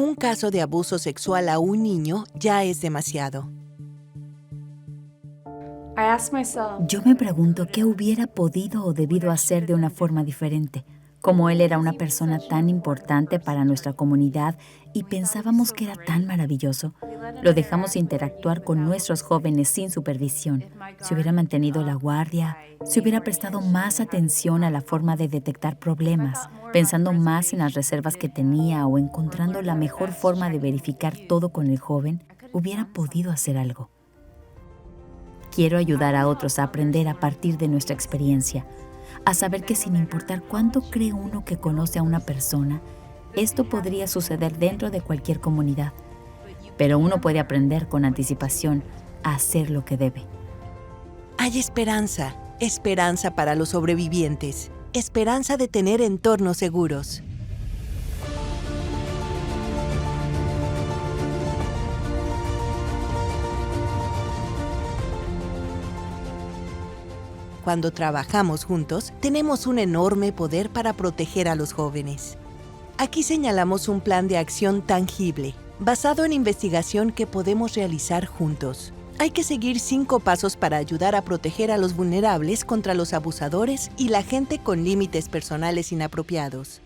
Un caso de abuso sexual a un niño ya es demasiado. Yo me pregunto qué hubiera podido o debido hacer de una forma diferente. Como él era una persona tan importante para nuestra comunidad y pensábamos que era tan maravilloso, lo dejamos interactuar con nuestros jóvenes sin supervisión. Si hubiera mantenido la guardia, si hubiera prestado más atención a la forma de detectar problemas, pensando más en las reservas que tenía o encontrando la mejor forma de verificar todo con el joven, hubiera podido hacer algo. Quiero ayudar a otros a aprender a partir de nuestra experiencia, a saber que sin importar cuánto cree uno que conoce a una persona, esto podría suceder dentro de cualquier comunidad. Pero uno puede aprender con anticipación a hacer lo que debe. Hay esperanza, esperanza para los sobrevivientes, esperanza de tener entornos seguros. Cuando trabajamos juntos, tenemos un enorme poder para proteger a los jóvenes. Aquí señalamos un plan de acción tangible, basado en investigación que podemos realizar juntos. Hay que seguir 5 pasos para ayudar a proteger a los vulnerables contra los abusadores y la gente con límites personales inapropiados.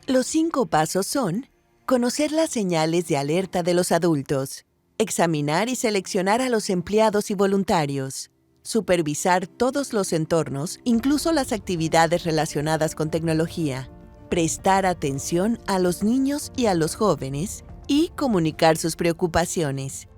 Los 5 pasos son: conocer las señales de alerta de los adultos, examinar y seleccionar a los empleados y voluntarios, supervisar todos los entornos, incluso las actividades relacionadas con tecnología, prestar atención a los niños y a los jóvenes y comunicar sus preocupaciones.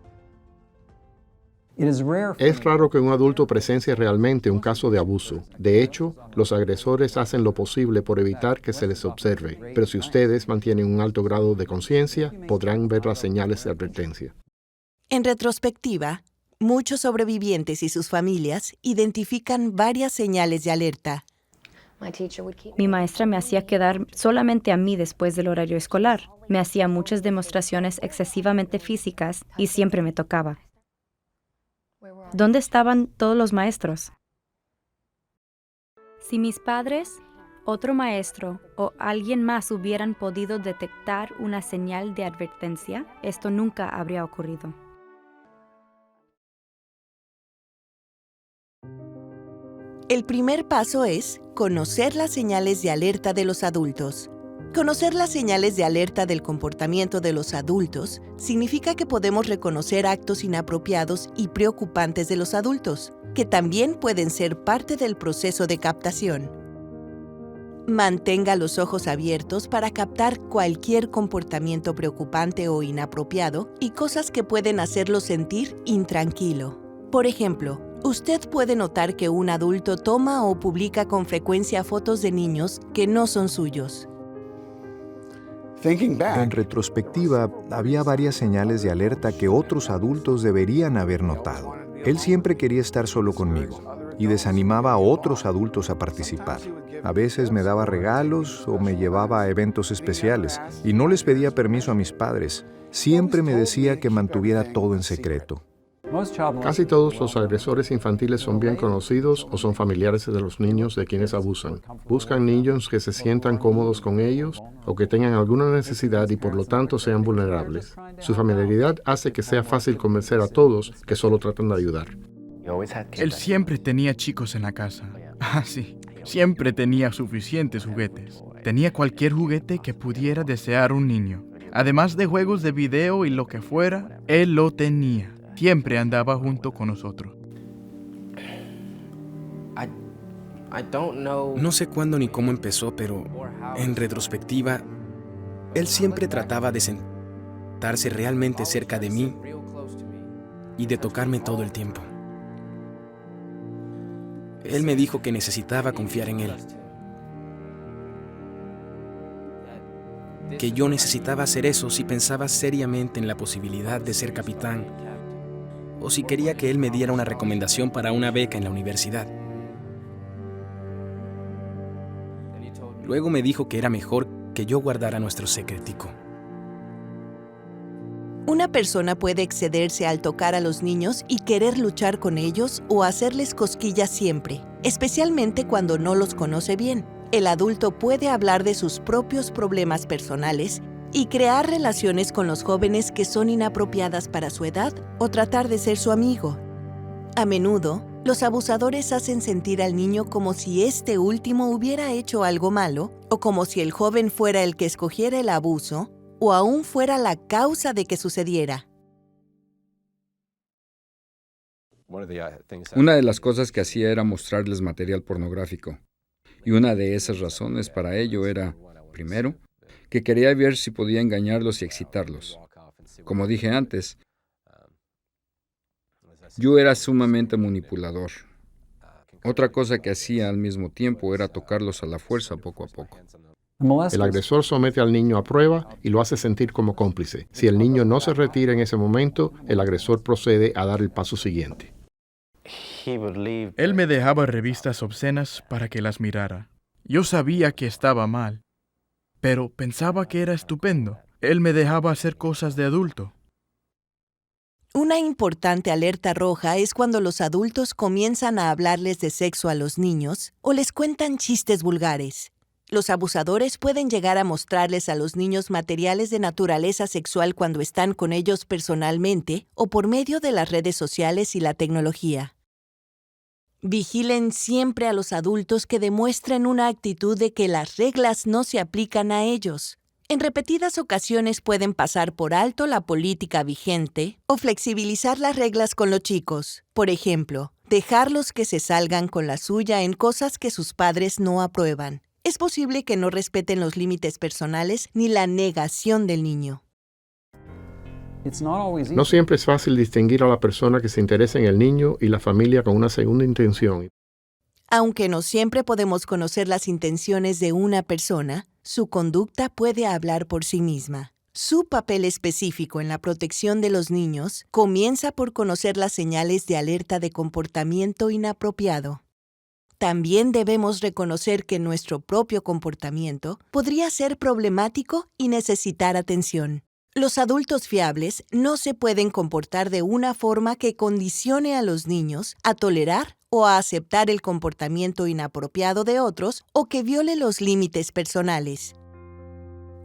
Es raro que un adulto presencie realmente un caso de abuso. De hecho, los agresores hacen lo posible por evitar que se les observe, pero si ustedes mantienen un alto grado de conciencia, podrán ver las señales de advertencia. En retrospectiva, muchos sobrevivientes y sus familias identifican varias señales de alerta. Mi maestra me hacía quedar solamente a mí después del horario escolar. Me hacía muchas demostraciones excesivamente físicas y siempre me tocaba. ¿Dónde estaban todos los maestros? Si mis padres, otro maestro o alguien más hubieran podido detectar una señal de advertencia, esto nunca habría ocurrido. El primer paso es conocer las señales de alerta de los adultos. Conocer las señales de alerta del comportamiento de los adultos significa que podemos reconocer actos inapropiados y preocupantes de los adultos, que también pueden ser parte del proceso de captación. Mantenga los ojos abiertos para captar cualquier comportamiento preocupante o inapropiado y cosas que pueden hacerlo sentir intranquilo. Por ejemplo, usted puede notar que un adulto toma o publica con frecuencia fotos de niños que no son suyos. En retrospectiva, había varias señales de alerta que otros adultos deberían haber notado. Él siempre quería estar solo conmigo y desanimaba a otros adultos a participar. A veces me daba regalos o me llevaba a eventos especiales y no les pedía permiso a mis padres. Siempre me decía que mantuviera todo en secreto. Casi todos los agresores infantiles son bien conocidos o son familiares de los niños de quienes abusan. Buscan niños que se sientan cómodos con ellos o que tengan alguna necesidad y por lo tanto sean vulnerables. Su familiaridad hace que sea fácil convencer a todos que solo tratan de ayudar. Él siempre tenía chicos en la casa. Ah, sí. Siempre tenía suficientes juguetes. Tenía cualquier juguete que pudiera desear un niño. Además de juegos de video y lo que fuera, él lo tenía. Siempre andaba junto con nosotros. No sé cuándo ni cómo empezó, pero en retrospectiva, él siempre trataba de sentarse realmente cerca de mí y de tocarme todo el tiempo. Él me dijo que necesitaba confiar en él, que yo necesitaba hacer eso si pensaba seriamente en la posibilidad de ser capitán o si quería que él me diera una recomendación para una beca en la universidad. Luego me dijo que era mejor que yo guardara nuestro secretico. Una persona puede excederse al tocar a los niños y querer luchar con ellos o hacerles cosquillas siempre, especialmente cuando no los conoce bien. El adulto puede hablar de sus propios problemas personales y crear relaciones con los jóvenes que son inapropiadas para su edad o tratar de ser su amigo. A menudo, los abusadores hacen sentir al niño como si este último hubiera hecho algo malo o como si el joven fuera el que escogiera el abuso o aún fuera la causa de que sucediera. Una de las cosas que hacía era mostrarles material pornográfico. Y una de esas razones para ello era, primero, que quería ver si podía engañarlos y excitarlos. Como dije antes, yo era sumamente manipulador. Otra cosa que hacía al mismo tiempo era tocarlos a la fuerza poco a poco. El agresor somete al niño a prueba y lo hace sentir como cómplice. Si el niño no se retira en ese momento, el agresor procede a dar el paso siguiente. Él me dejaba revistas obscenas para que las mirara. Yo sabía que estaba mal, pero pensaba que era estupendo. Él me dejaba hacer cosas de adulto. Una importante alerta roja es cuando los adultos comienzan a hablarles de sexo a los niños o les cuentan chistes vulgares. Los abusadores pueden llegar a mostrarles a los niños materiales de naturaleza sexual cuando están con ellos personalmente o por medio de las redes sociales y la tecnología. Vigilen siempre a los adultos que demuestren una actitud de que las reglas no se aplican a ellos. En repetidas ocasiones pueden pasar por alto la política vigente o flexibilizar las reglas con los chicos. Por ejemplo, dejarlos que se salgan con la suya en cosas que sus padres no aprueban. Es posible que no respeten los límites personales ni la negación del niño. No siempre es fácil distinguir a la persona que se interesa en el niño y la familia con una segunda intención. Aunque no siempre podemos conocer las intenciones de una persona, su conducta puede hablar por sí misma. Su papel específico en la protección de los niños comienza por conocer las señales de alerta de comportamiento inapropiado. También debemos reconocer que nuestro propio comportamiento podría ser problemático y necesitar atención. Los adultos fiables no se pueden comportar de una forma que condicione a los niños a tolerar o a aceptar el comportamiento inapropiado de otros o que viole los límites personales.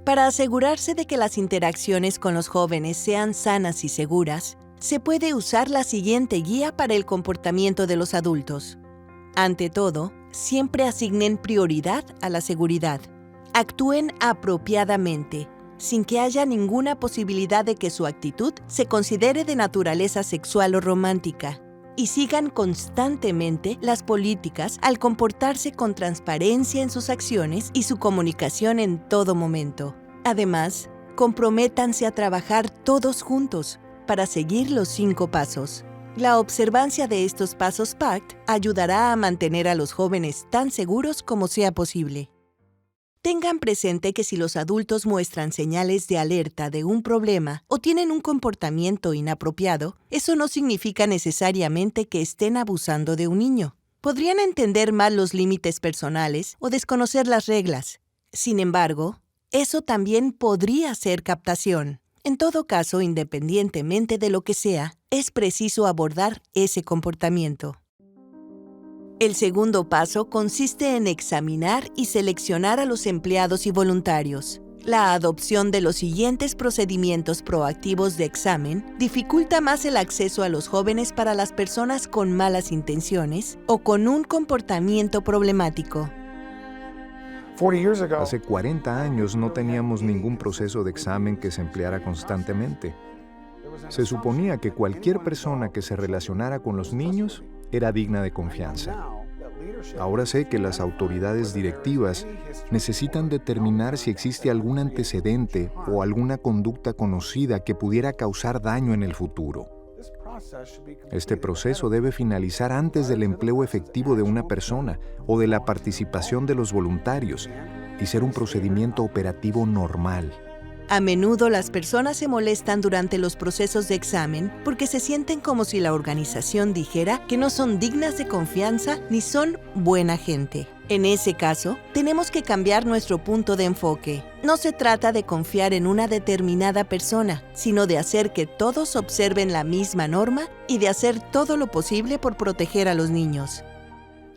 Para asegurarse de que las interacciones con los jóvenes sean sanas y seguras, se puede usar la siguiente guía para el comportamiento de los adultos. Ante todo, siempre asignen prioridad a la seguridad. Actúen apropiadamente, sin que haya ninguna posibilidad de que su actitud se considere de naturaleza sexual o romántica, y sigan constantemente las políticas al comportarse con transparencia en sus acciones y su comunicación en todo momento. Además, comprométanse a trabajar todos juntos para seguir los 5 pasos. La observancia de estos pasos PACT ayudará a mantener a los jóvenes tan seguros como sea posible. Tengan presente que si los adultos muestran señales de alerta de un problema o tienen un comportamiento inapropiado, eso no significa necesariamente que estén abusando de un niño. Podrían entender mal los límites personales o desconocer las reglas. Sin embargo, eso también podría ser captación. En todo caso, independientemente de lo que sea, es preciso abordar ese comportamiento. El segundo paso consiste en examinar y seleccionar a los empleados y voluntarios. La adopción de los siguientes procedimientos proactivos de examen dificulta más el acceso a los jóvenes para las personas con malas intenciones o con un comportamiento problemático. Hace 40 años no teníamos ningún proceso de examen que se empleara constantemente. Se suponía que cualquier persona que se relacionara con los niños era digna de confianza. Ahora sé que las autoridades directivas necesitan determinar si existe algún antecedente o alguna conducta conocida que pudiera causar daño en el futuro. Este proceso debe finalizar antes del empleo efectivo de una persona o de la participación de los voluntarios y ser un procedimiento operativo normal. A menudo las personas se molestan durante los procesos de examen porque se sienten como si la organización dijera que no son dignas de confianza ni son buena gente. En ese caso, tenemos que cambiar nuestro punto de enfoque. No se trata de confiar en una determinada persona, sino de hacer que todos observen la misma norma y de hacer todo lo posible por proteger a los niños.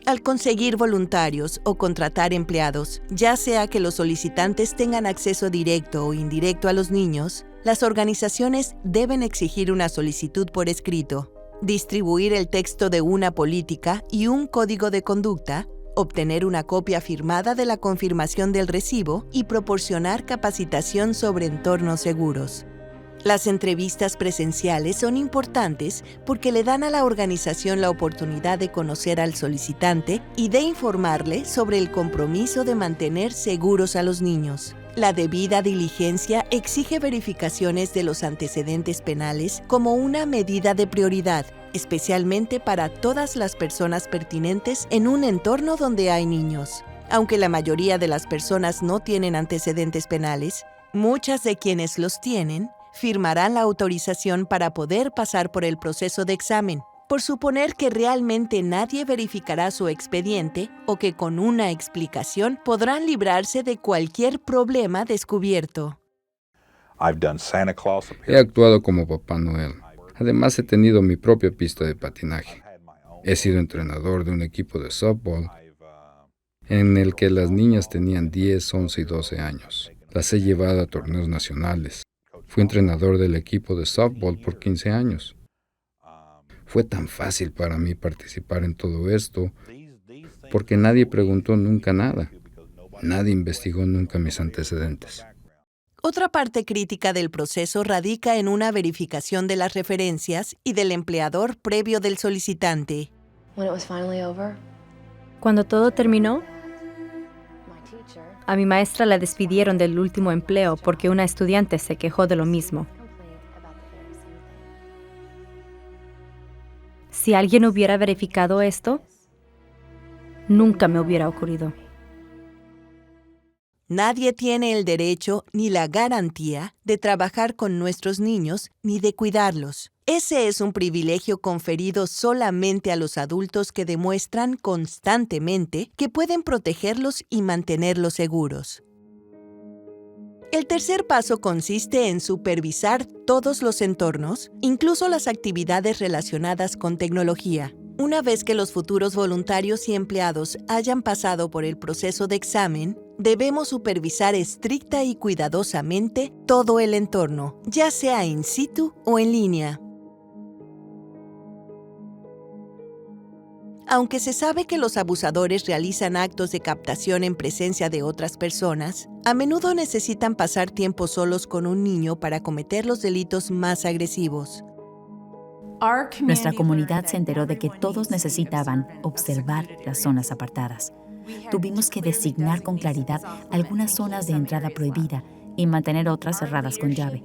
Al conseguir voluntarios o contratar empleados, ya sea que los solicitantes tengan acceso directo o indirecto a los niños, las organizaciones deben exigir una solicitud por escrito, distribuir el texto de una política y un código de conducta, obtener una copia firmada de la confirmación del recibo y proporcionar capacitación sobre entornos seguros. Las entrevistas presenciales son importantes porque le dan a la organización la oportunidad de conocer al solicitante y de informarle sobre el compromiso de mantener seguros a los niños. La debida diligencia exige verificaciones de los antecedentes penales como una medida de prioridad, especialmente para todas las personas pertinentes en un entorno donde hay niños. Aunque la mayoría de las personas no tienen antecedentes penales, muchas de quienes los tienen firmarán la autorización para poder pasar por el proceso de examen, por suponer que realmente nadie verificará su expediente o que con una explicación podrán librarse de cualquier problema descubierto. He actuado como Papá Noel. Además, he tenido mi propia pista de patinaje. He sido entrenador de un equipo de softball en el que las niñas tenían 10, 11 y 12 años. Las he llevado a torneos nacionales. Fui entrenador del equipo de softball por 15 años. Fue tan fácil para mí participar en todo esto porque nadie preguntó nunca nada. Nadie investigó nunca mis antecedentes. Otra parte crítica del proceso radica en una verificación de las referencias y del empleador previo del solicitante. Cuando todo terminó, a mi maestra la despidieron del último empleo porque una estudiante se quejó de lo mismo. Si alguien hubiera verificado esto, nunca me hubiera ocurrido. Nadie tiene el derecho ni la garantía de trabajar con nuestros niños ni de cuidarlos. Ese es un privilegio conferido solamente a los adultos que demuestran constantemente que pueden protegerlos y mantenerlos seguros. El tercer paso consiste en supervisar todos los entornos, incluso las actividades relacionadas con tecnología. Una vez que los futuros voluntarios y empleados hayan pasado por el proceso de examen, debemos supervisar estricta y cuidadosamente todo el entorno, ya sea in situ o en línea. Aunque se sabe que los abusadores realizan actos de captación en presencia de otras personas, a menudo necesitan pasar tiempo solos con un niño para cometer los delitos más agresivos. Nuestra comunidad se enteró de que todos necesitaban observar las zonas apartadas. Tuvimos que designar con claridad algunas zonas de entrada prohibida y mantener otras cerradas con llave.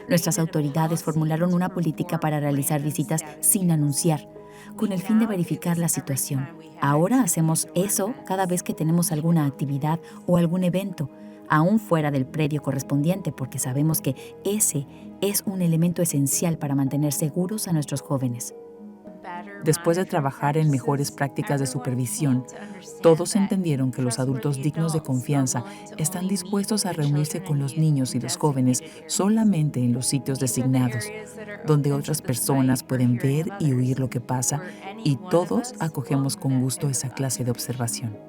Nuestras autoridades formularon una política para realizar visitas sin anunciar, con el fin de verificar la situación. Ahora hacemos eso cada vez que tenemos alguna actividad o algún evento, aún fuera del predio correspondiente, porque sabemos que ese es un elemento esencial para mantener seguros a nuestros jóvenes. Después de trabajar en mejores prácticas de supervisión, todos entendieron que los adultos dignos de confianza están dispuestos a reunirse con los niños y los jóvenes solamente en los sitios designados, donde otras personas pueden ver y oír lo que pasa, y todos acogemos con gusto esa clase de observación.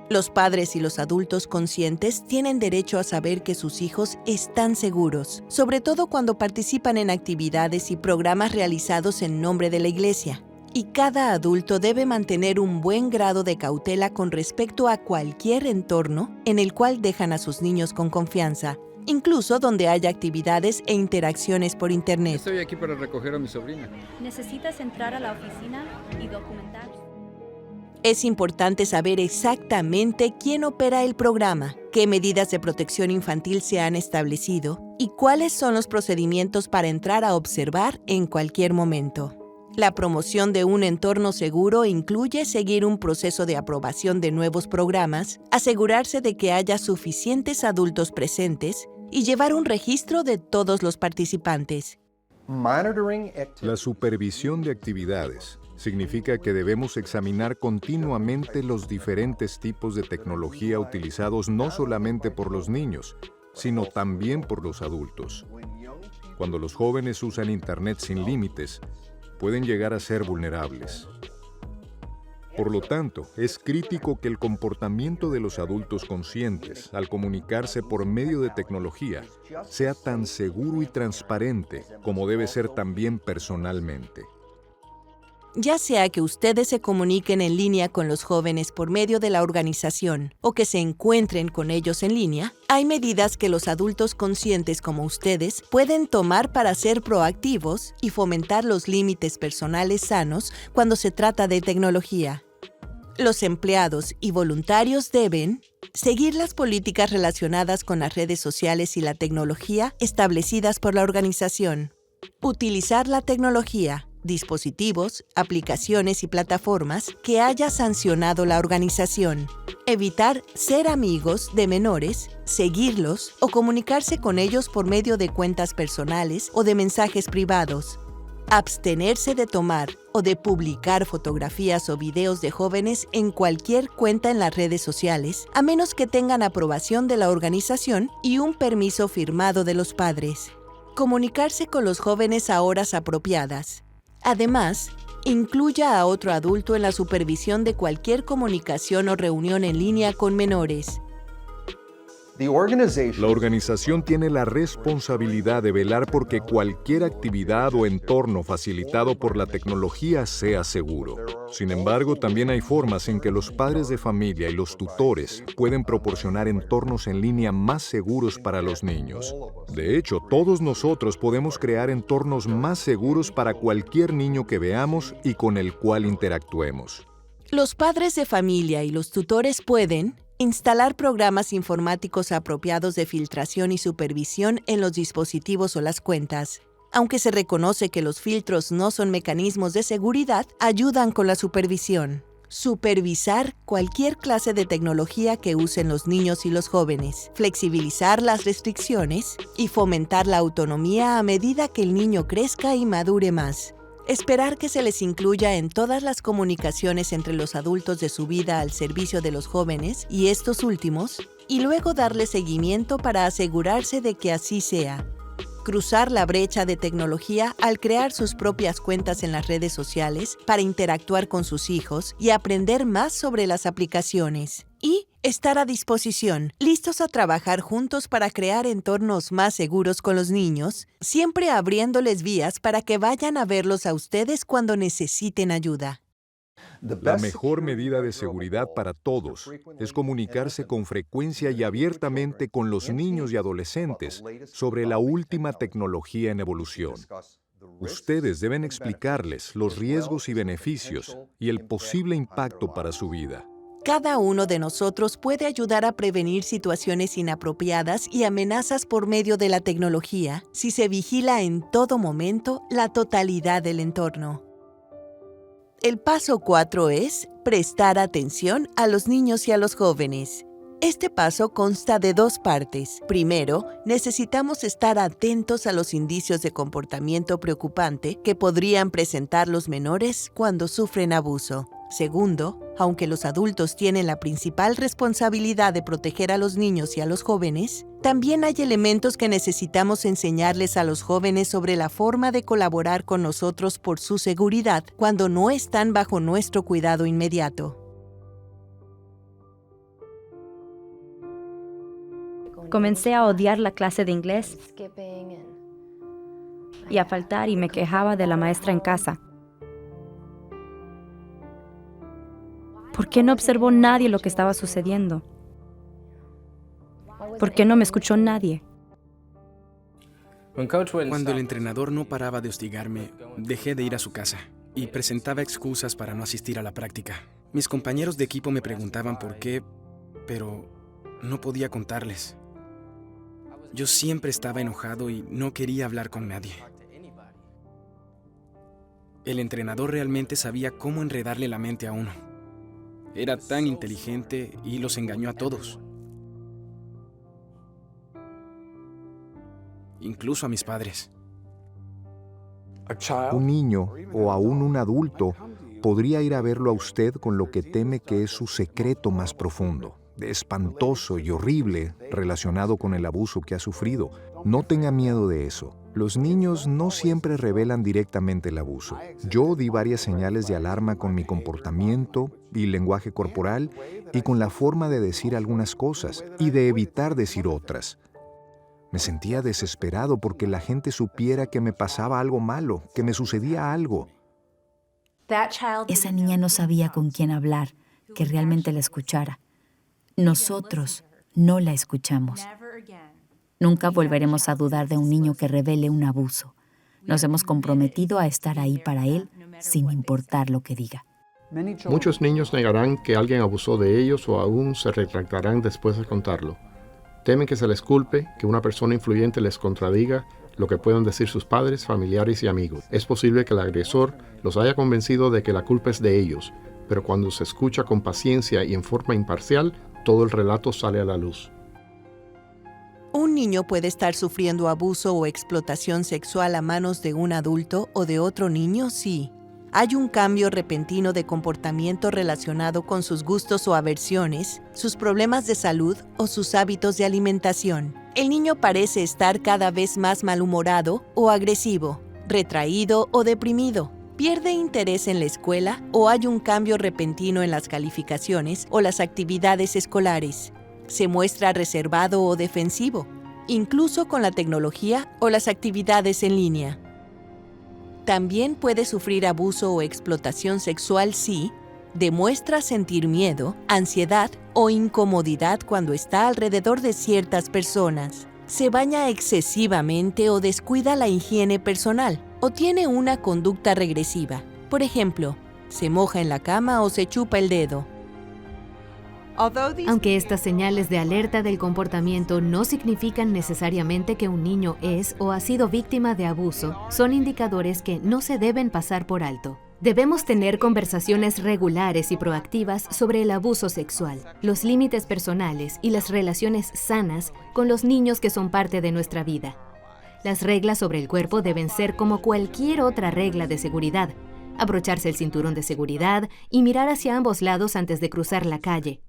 Los padres y los adultos conscientes tienen derecho a saber que sus hijos están seguros, sobre todo cuando participan en actividades y programas realizados en nombre de la Iglesia. Y cada adulto debe mantener un buen grado de cautela con respecto a cualquier entorno en el cual dejan a sus niños con confianza, incluso donde haya actividades e interacciones por Internet. Estoy aquí para recoger a mi sobrina. Necesitas entrar a la oficina y documentar. Es importante saber exactamente quién opera el programa, qué medidas de protección infantil se han establecido y cuáles son los procedimientos para entrar a observar en cualquier momento. La promoción de un entorno seguro incluye seguir un proceso de aprobación de nuevos programas, asegurarse de que haya suficientes adultos presentes y llevar un registro de todos los participantes. La supervisión de actividades significa que debemos examinar continuamente los diferentes tipos de tecnología utilizados no solamente por los niños, sino también por los adultos. Cuando los jóvenes usan Internet sin límites, pueden llegar a ser vulnerables. Por lo tanto, es crítico que el comportamiento de los adultos conscientes al comunicarse por medio de tecnología sea tan seguro y transparente como debe ser también personalmente. Ya sea que ustedes se comuniquen en línea con los jóvenes por medio de la organización o que se encuentren con ellos en línea, hay medidas que los adultos conscientes como ustedes pueden tomar para ser proactivos y fomentar los límites personales sanos cuando se trata de tecnología. Los empleados y voluntarios deben seguir las políticas relacionadas con las redes sociales y la tecnología establecidas por la organización. Utilizar la tecnología, dispositivos, aplicaciones y plataformas que haya sancionado la organización. Evitar ser amigos de menores, seguirlos o comunicarse con ellos por medio de cuentas personales o de mensajes privados. Abstenerse de tomar o de publicar fotografías o videos de jóvenes en cualquier cuenta en las redes sociales, a menos que tengan aprobación de la organización y un permiso firmado de los padres. Comunicarse con los jóvenes a horas apropiadas. Además, incluya a otro adulto en la supervisión de cualquier comunicación o reunión en línea con menores. La organización tiene la responsabilidad de velar por que cualquier actividad o entorno facilitado por la tecnología sea seguro. Sin embargo, también hay formas en que los padres de familia y los tutores pueden proporcionar entornos en línea más seguros para los niños. De hecho, todos nosotros podemos crear entornos más seguros para cualquier niño que veamos y con el cual interactuemos. Los padres de familia y los tutores pueden instalar programas informáticos apropiados de filtración y supervisión en los dispositivos o las cuentas. Aunque se reconoce que los filtros no son mecanismos de seguridad, ayudan con la supervisión. Supervisar cualquier clase de tecnología que usen los niños y los jóvenes, flexibilizar las restricciones y fomentar la autonomía a medida que el niño crezca y madure más. Esperar que se les incluya en todas las comunicaciones entre los adultos de su vida al servicio de los jóvenes y estos últimos, y luego darle seguimiento para asegurarse de que así sea. Cruzar la brecha de tecnología al crear sus propias cuentas en las redes sociales para interactuar con sus hijos y aprender más sobre las aplicaciones. Y estar a disposición, listos a trabajar juntos para crear entornos más seguros con los niños, siempre abriéndoles vías para que vayan a verlos a ustedes cuando necesiten ayuda. La mejor medida de seguridad para todos es comunicarse con frecuencia y abiertamente con los niños y adolescentes sobre la última tecnología en evolución. Ustedes deben explicarles los riesgos y beneficios y el posible impacto para su vida. Cada uno de nosotros puede ayudar a prevenir situaciones inapropiadas y amenazas por medio de la tecnología si se vigila en todo momento la totalidad del entorno. El paso 4 es prestar atención a los niños y a los jóvenes. Este paso consta de 2 partes. Primero, necesitamos estar atentos a los indicios de comportamiento preocupante que podrían presentar los menores cuando sufren abuso. Segundo, aunque los adultos tienen la principal responsabilidad de proteger a los niños y a los jóvenes, también hay elementos que necesitamos enseñarles a los jóvenes sobre la forma de colaborar con nosotros por su seguridad cuando no están bajo nuestro cuidado inmediato. Comencé a odiar la clase de inglés y a faltar y me quejaba de la maestra en casa. ¿Por qué no observó nadie lo que estaba sucediendo? ¿Por qué no me escuchó nadie? Cuando el entrenador no paraba de hostigarme, dejé de ir a su casa y presentaba excusas para no asistir a la práctica. Mis compañeros de equipo me preguntaban por qué, pero no podía contarles. Yo siempre estaba enojado y no quería hablar con nadie. El entrenador realmente sabía cómo enredarle la mente a uno. Era tan inteligente y los engañó a todos. Incluso a mis padres. Un niño o aún un adulto podría ir a verlo a usted con lo que teme que es su secreto más profundo, espantoso y horrible relacionado con el abuso que ha sufrido. No tenga miedo de eso. Los niños no siempre revelan directamente el abuso. Yo di varias señales de alarma con mi comportamiento y lenguaje corporal y con la forma de decir algunas cosas y de evitar decir otras. Me sentía desesperado porque la gente supiera que me pasaba algo malo, que me sucedía algo. Esa niña no sabía con quién hablar, que realmente la escuchara. Nosotros no la escuchamos. Nunca volveremos a dudar de un niño que revele un abuso. Nos hemos comprometido a estar ahí para él, sin importar lo que diga. Muchos niños negarán que alguien abusó de ellos o aún se retractarán después de contarlo. Temen que se les culpe, que una persona influyente les contradiga lo que puedan decir sus padres, familiares y amigos. Es posible que el agresor los haya convencido de que la culpa es de ellos, pero cuando se escucha con paciencia y en forma imparcial, todo el relato sale a la luz. Un niño puede estar sufriendo abuso o explotación sexual a manos de un adulto o de otro niño, sí. Hay un cambio repentino de comportamiento relacionado con sus gustos o aversiones, sus problemas de salud o sus hábitos de alimentación. El niño parece estar cada vez más malhumorado o agresivo, retraído o deprimido. Pierde interés en la escuela o hay un cambio repentino en las calificaciones o las actividades escolares. Se muestra reservado o defensivo, incluso con la tecnología o las actividades en línea. También puede sufrir abuso o explotación sexual si demuestra sentir miedo, ansiedad o incomodidad cuando está alrededor de ciertas personas, se baña excesivamente o descuida la higiene personal, o tiene una conducta regresiva. Por ejemplo, se moja en la cama o se chupa el dedo. Aunque estas señales de alerta del comportamiento no significan necesariamente que un niño es o ha sido víctima de abuso, son indicadores que no se deben pasar por alto. Debemos tener conversaciones regulares y proactivas sobre el abuso sexual, los límites personales y las relaciones sanas con los niños que son parte de nuestra vida. Las reglas sobre el cuerpo deben ser como cualquier otra regla de seguridad: abrocharse el cinturón de seguridad y mirar hacia ambos lados antes de cruzar la calle.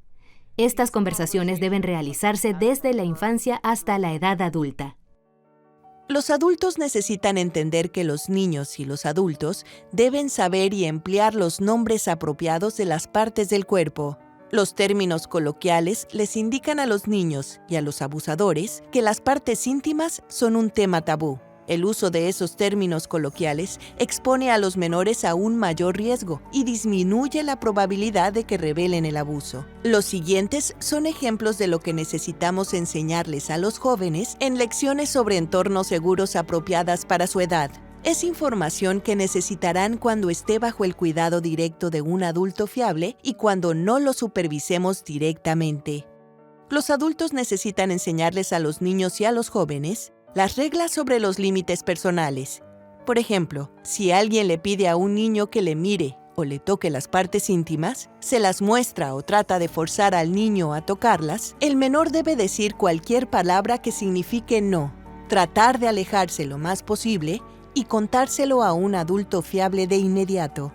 Estas conversaciones deben realizarse desde la infancia hasta la edad adulta. Los adultos necesitan entender que los niños y los adultos deben saber y emplear los nombres apropiados de las partes del cuerpo. Los términos coloquiales les indican a los niños y a los abusadores que las partes íntimas son un tema tabú. El uso de esos términos coloquiales expone a los menores a un mayor riesgo y disminuye la probabilidad de que revelen el abuso. Los siguientes son ejemplos de lo que necesitamos enseñarles a los jóvenes en lecciones sobre entornos seguros apropiadas para su edad. Es información que necesitarán cuando esté bajo el cuidado directo de un adulto fiable y cuando no lo supervisemos directamente. Los adultos necesitan enseñarles a los niños y a los jóvenes las reglas sobre los límites personales. Por ejemplo, si alguien le pide a un niño que le mire o le toque las partes íntimas, se las muestra o trata de forzar al niño a tocarlas, el menor debe decir cualquier palabra que signifique no, tratar de alejarse lo más posible y contárselo a un adulto fiable de inmediato.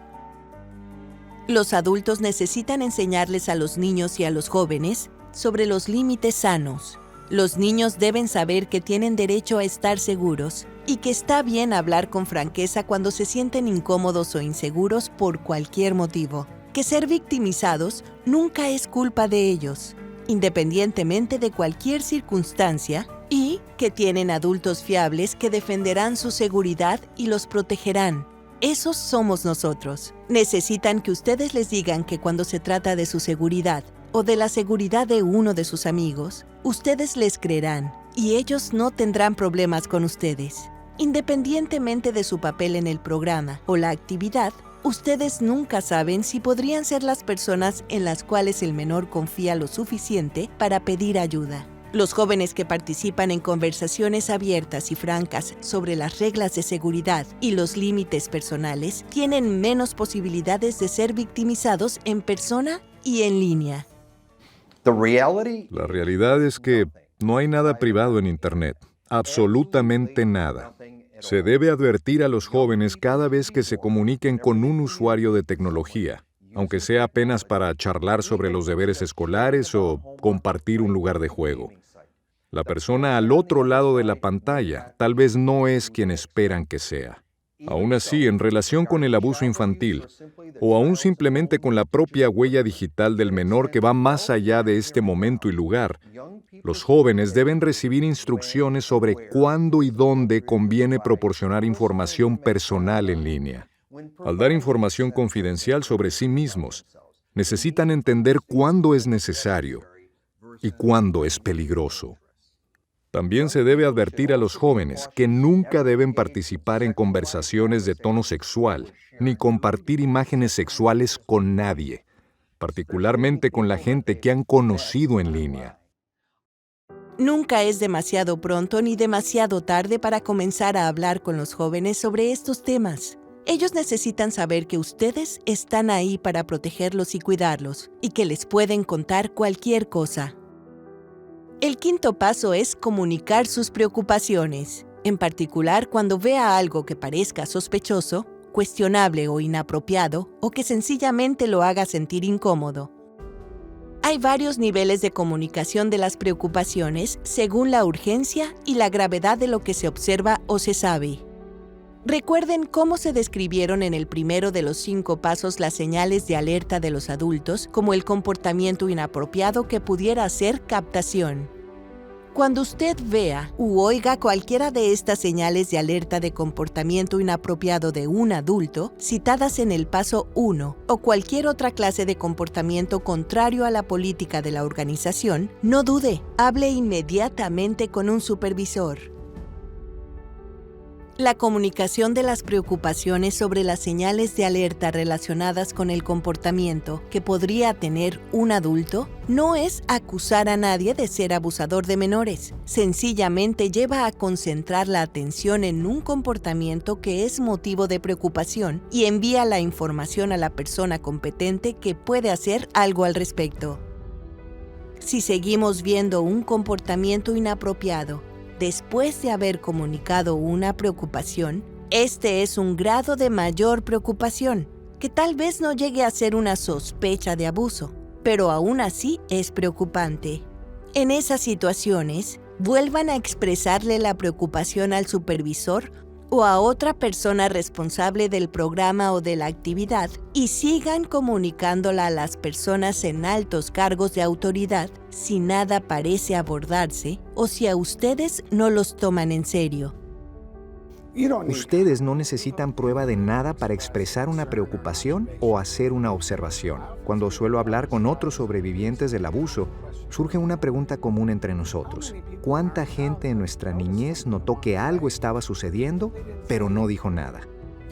Los adultos necesitan enseñarles a los niños y a los jóvenes sobre los límites sanos. Los niños deben saber que tienen derecho a estar seguros y que está bien hablar con franqueza cuando se sienten incómodos o inseguros por cualquier motivo. Que ser victimizados nunca es culpa de ellos, independientemente de cualquier circunstancia, y que tienen adultos fiables que defenderán su seguridad y los protegerán. Esos somos nosotros. Necesitan que ustedes les digan que cuando se trata de su seguridad o de la seguridad de uno de sus amigos, ustedes les creerán y ellos no tendrán problemas con ustedes. Independientemente de su papel en el programa o la actividad, ustedes nunca saben si podrían ser las personas en las cuales el menor confía lo suficiente para pedir ayuda. Los jóvenes que participan en conversaciones abiertas y francas sobre las reglas de seguridad y los límites personales tienen menos posibilidades de ser victimizados en persona y en línea. La realidad es que no hay nada privado en Internet, absolutamente nada. Se debe advertir a los jóvenes cada vez que se comuniquen con un usuario de tecnología, aunque sea apenas para charlar sobre los deberes escolares o compartir un lugar de juego. La persona al otro lado de la pantalla tal vez no es quien esperan que sea. Aún así, en relación con el abuso infantil, o aún simplemente con la propia huella digital del menor que va más allá de este momento y lugar, los jóvenes deben recibir instrucciones sobre cuándo y dónde conviene proporcionar información personal en línea. Al dar información confidencial sobre sí mismos, necesitan entender cuándo es necesario y cuándo es peligroso. También se debe advertir a los jóvenes que nunca deben participar en conversaciones de tono sexual, ni compartir imágenes sexuales con nadie, particularmente con la gente que han conocido en línea. Nunca es demasiado pronto ni demasiado tarde para comenzar a hablar con los jóvenes sobre estos temas. Ellos necesitan saber que ustedes están ahí para protegerlos y cuidarlos, y que les pueden contar cualquier cosa. El quinto paso es comunicar sus preocupaciones, en particular cuando vea algo que parezca sospechoso, cuestionable o inapropiado, o que sencillamente lo haga sentir incómodo. Hay varios niveles de comunicación de las preocupaciones según la urgencia y la gravedad de lo que se observa o se sabe. Recuerden cómo se describieron en el primero de los 5 pasos las señales de alerta de los adultos, como el comportamiento inapropiado que pudiera ser captación. Cuando usted vea u oiga cualquiera de estas señales de alerta de comportamiento inapropiado de un adulto, citadas en el paso 1, o cualquier otra clase de comportamiento contrario a la política de la organización, no dude, hable inmediatamente con un supervisor. La comunicación de las preocupaciones sobre las señales de alerta relacionadas con el comportamiento que podría tener un adulto no es acusar a nadie de ser abusador de menores. Sencillamente lleva a concentrar la atención en un comportamiento que es motivo de preocupación y envía la información a la persona competente que puede hacer algo al respecto. Si seguimos viendo un comportamiento inapropiado, después de haber comunicado una preocupación, este es un grado de mayor preocupación, que tal vez no llegue a ser una sospecha de abuso, pero aún así es preocupante. En esas situaciones, vuelvan a expresarle la preocupación al supervisor o a otra persona responsable del programa o de la actividad y sigan comunicándola a las personas en altos cargos de autoridad si nada parece abordarse o si a ustedes no los toman en serio. Ustedes no necesitan prueba de nada para expresar una preocupación o hacer una observación. Cuando suelo hablar con otros sobrevivientes del abuso, surge una pregunta común entre nosotros. ¿Cuánta gente en nuestra niñez notó que algo estaba sucediendo, pero no dijo nada?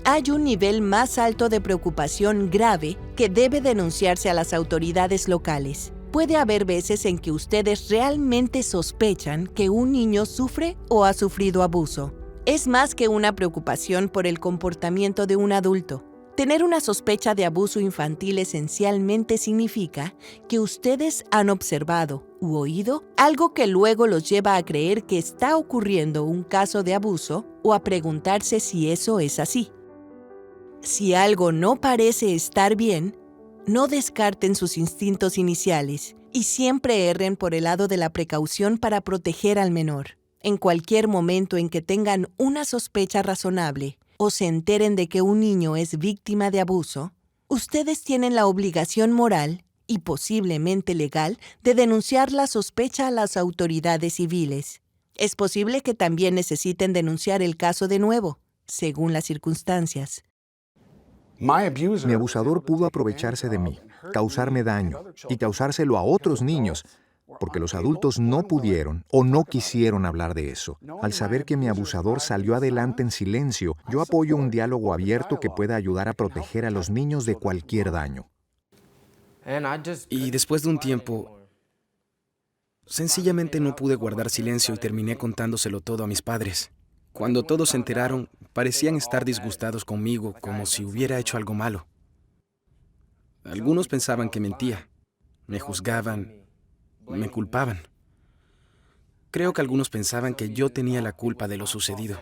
Hay un nivel más alto de preocupación grave que debe denunciarse a las autoridades locales. Puede haber veces en que ustedes realmente sospechan que un niño sufre o ha sufrido abuso. Es más que una preocupación por el comportamiento de un adulto. Tener una sospecha de abuso infantil esencialmente significa que ustedes han observado u oído algo que luego los lleva a creer que está ocurriendo un caso de abuso o a preguntarse si eso es así. Si algo no parece estar bien, no descarten sus instintos iniciales y siempre erren por el lado de la precaución para proteger al menor. En cualquier momento en que tengan una sospecha razonable o se enteren de que un niño es víctima de abuso, ustedes tienen la obligación moral y posiblemente legal de denunciar la sospecha a las autoridades civiles. Es posible que también necesiten denunciar el caso de nuevo, según las circunstancias. Mi abusador pudo aprovecharse de mí, causarme daño y causárselo a otros niños, porque los adultos no pudieron o no quisieron hablar de eso. Al saber que mi abusador salió adelante en silencio, yo apoyo un diálogo abierto que pueda ayudar a proteger a los niños de cualquier daño. Y después de un tiempo, sencillamente no pude guardar silencio y terminé contándoselo todo a mis padres. Cuando todos se enteraron, parecían estar disgustados conmigo, como si hubiera hecho algo malo. Algunos pensaban que mentía, me juzgaban, me culpaban. Creo que algunos pensaban que yo tenía la culpa de lo sucedido.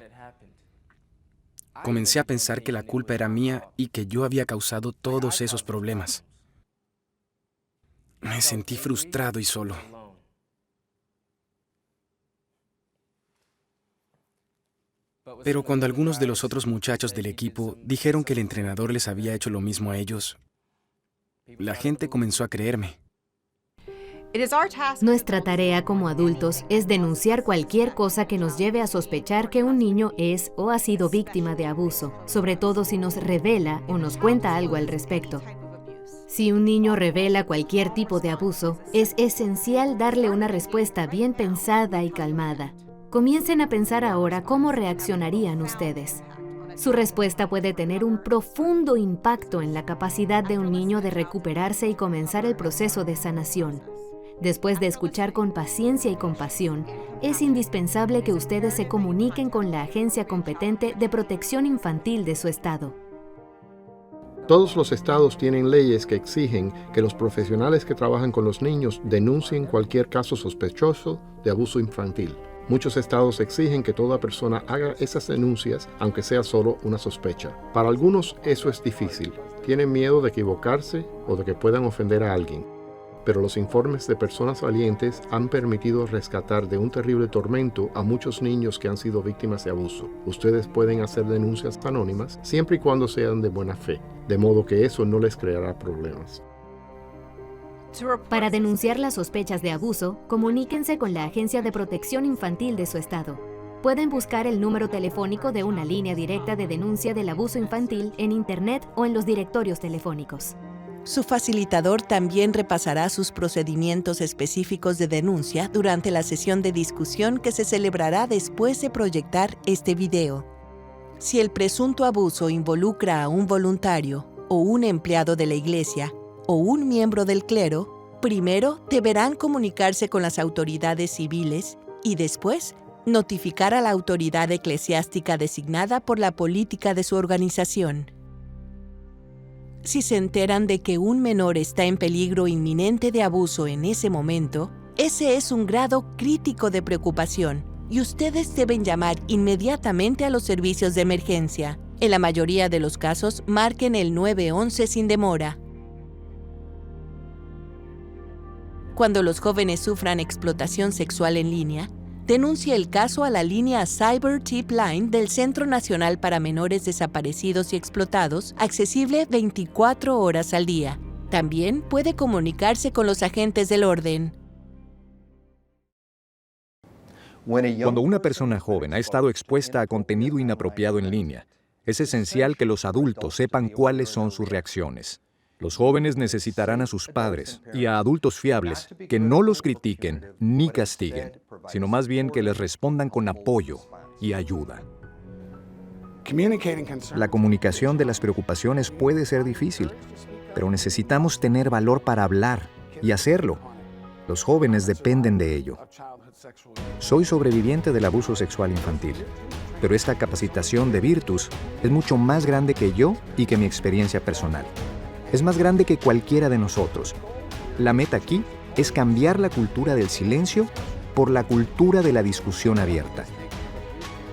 Comencé a pensar que la culpa era mía y que yo había causado todos esos problemas. Me sentí frustrado y solo. Pero cuando algunos de los otros muchachos del equipo dijeron que el entrenador les había hecho lo mismo a ellos, la gente comenzó a creerme. Nuestra tarea como adultos es denunciar cualquier cosa que nos lleve a sospechar que un niño es o ha sido víctima de abuso, sobre todo si nos revela o nos cuenta algo al respecto. Si un niño revela cualquier tipo de abuso, es esencial darle una respuesta bien pensada y calmada. Comiencen a pensar ahora cómo reaccionarían ustedes. Su respuesta puede tener un profundo impacto en la capacidad de un niño de recuperarse y comenzar el proceso de sanación. Después de escuchar con paciencia y compasión, es indispensable que ustedes se comuniquen con la agencia competente de protección infantil de su estado. Todos los estados tienen leyes que exigen que los profesionales que trabajan con los niños denuncien cualquier caso sospechoso de abuso infantil. Muchos estados exigen que toda persona haga esas denuncias, aunque sea solo una sospecha. Para algunos eso es difícil. Tienen miedo de equivocarse o de que puedan ofender a alguien. Pero los informes de personas valientes han permitido rescatar de un terrible tormento a muchos niños que han sido víctimas de abuso. Ustedes pueden hacer denuncias anónimas siempre y cuando sean de buena fe, de modo que eso no les creará problemas. Para denunciar las sospechas de abuso, comuníquense con la Agencia de Protección Infantil de su estado. Pueden buscar el número telefónico de una línea directa de denuncia del abuso infantil en Internet o en los directorios telefónicos. Su facilitador también repasará sus procedimientos específicos de denuncia durante la sesión de discusión que se celebrará después de proyectar este video. Si el presunto abuso involucra a un voluntario o un empleado de la iglesia o un miembro del clero, primero deberán comunicarse con las autoridades civiles y después notificar a la autoridad eclesiástica designada por la política de su organización. Si se enteran de que un menor está en peligro inminente de abuso en ese momento, ese es un grado crítico de preocupación y ustedes deben llamar inmediatamente a los servicios de emergencia. En la mayoría de los casos, marquen el 911 sin demora. Cuando los jóvenes sufran explotación sexual en línea, denuncie el caso a la línea Cyber Tip Line del Centro Nacional para Menores Desaparecidos y Explotados, accesible 24 horas al día. También puede comunicarse con los agentes del orden. Cuando una persona joven ha estado expuesta a contenido inapropiado en línea, es esencial que los adultos sepan cuáles son sus reacciones. Los jóvenes necesitarán a sus padres y a adultos fiables que no los critiquen ni castiguen, sino más bien que les respondan con apoyo y ayuda. La comunicación de las preocupaciones puede ser difícil, pero necesitamos tener valor para hablar y hacerlo. Los jóvenes dependen de ello. Soy sobreviviente del abuso sexual infantil, pero esta capacitación de Virtus es mucho más grande que yo y que mi experiencia personal. Es más grande que cualquiera de nosotros. La meta aquí es cambiar la cultura del silencio por la cultura de la discusión abierta.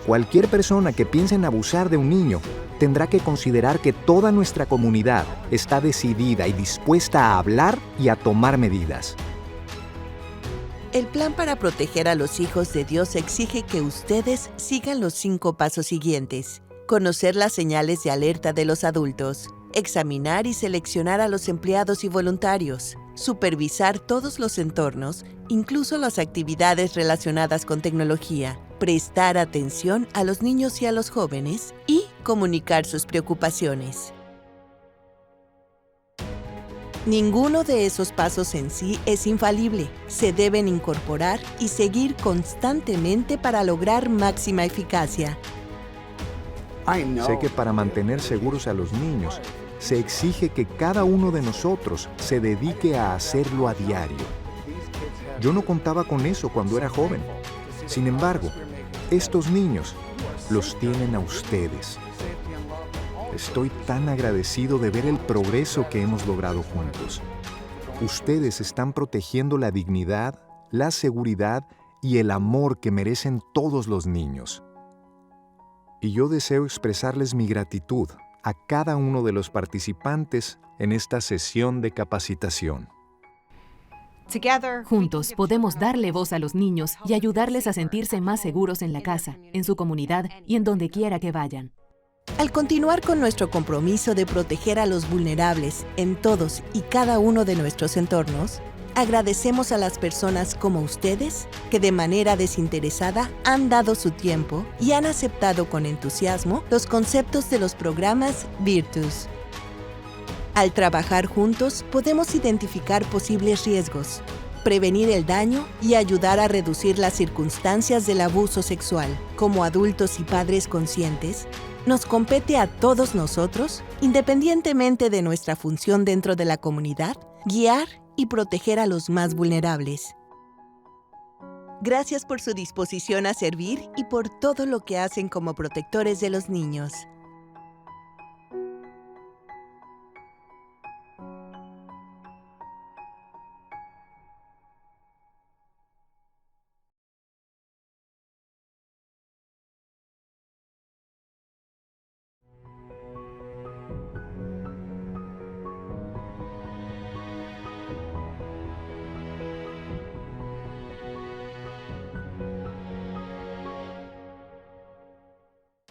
Cualquier persona que piense en abusar de un niño tendrá que considerar que toda nuestra comunidad está decidida y dispuesta a hablar y a tomar medidas. El plan para proteger a los hijos de Dios exige que ustedes sigan los 5 pasos siguientes. Conocer las señales de alerta de los adultos. Examinar y seleccionar a los empleados y voluntarios, supervisar todos los entornos, incluso las actividades relacionadas con tecnología, prestar atención a los niños y a los jóvenes y comunicar sus preocupaciones. Ninguno de esos pasos en sí es infalible. Se deben incorporar y seguir constantemente para lograr máxima eficacia. Sé que para mantener seguros a los niños, se exige que cada uno de nosotros se dedique a hacerlo a diario. Yo no contaba con eso cuando era joven. Sin embargo, estos niños los tienen a ustedes. Estoy tan agradecido de ver el progreso que hemos logrado juntos. Ustedes están protegiendo la dignidad, la seguridad y el amor que merecen todos los niños. Y yo deseo expresarles mi gratitud a cada uno de los participantes en esta sesión de capacitación. Juntos podemos darle voz a los niños y ayudarles a sentirse más seguros en la casa, en su comunidad y en donde quiera que vayan. Al continuar con nuestro compromiso de proteger a los vulnerables en todos y cada uno de nuestros entornos, agradecemos a las personas como ustedes que de manera desinteresada han dado su tiempo y han aceptado con entusiasmo los conceptos de los programas Virtus. Al trabajar juntos, podemos identificar posibles riesgos, prevenir el daño y ayudar a reducir las circunstancias del abuso sexual. Como adultos y padres conscientes, nos compete a todos nosotros, independientemente de nuestra función dentro de la comunidad, guiar y proteger a los más vulnerables. Gracias por su disposición a servir y por todo lo que hacen como protectores de los niños.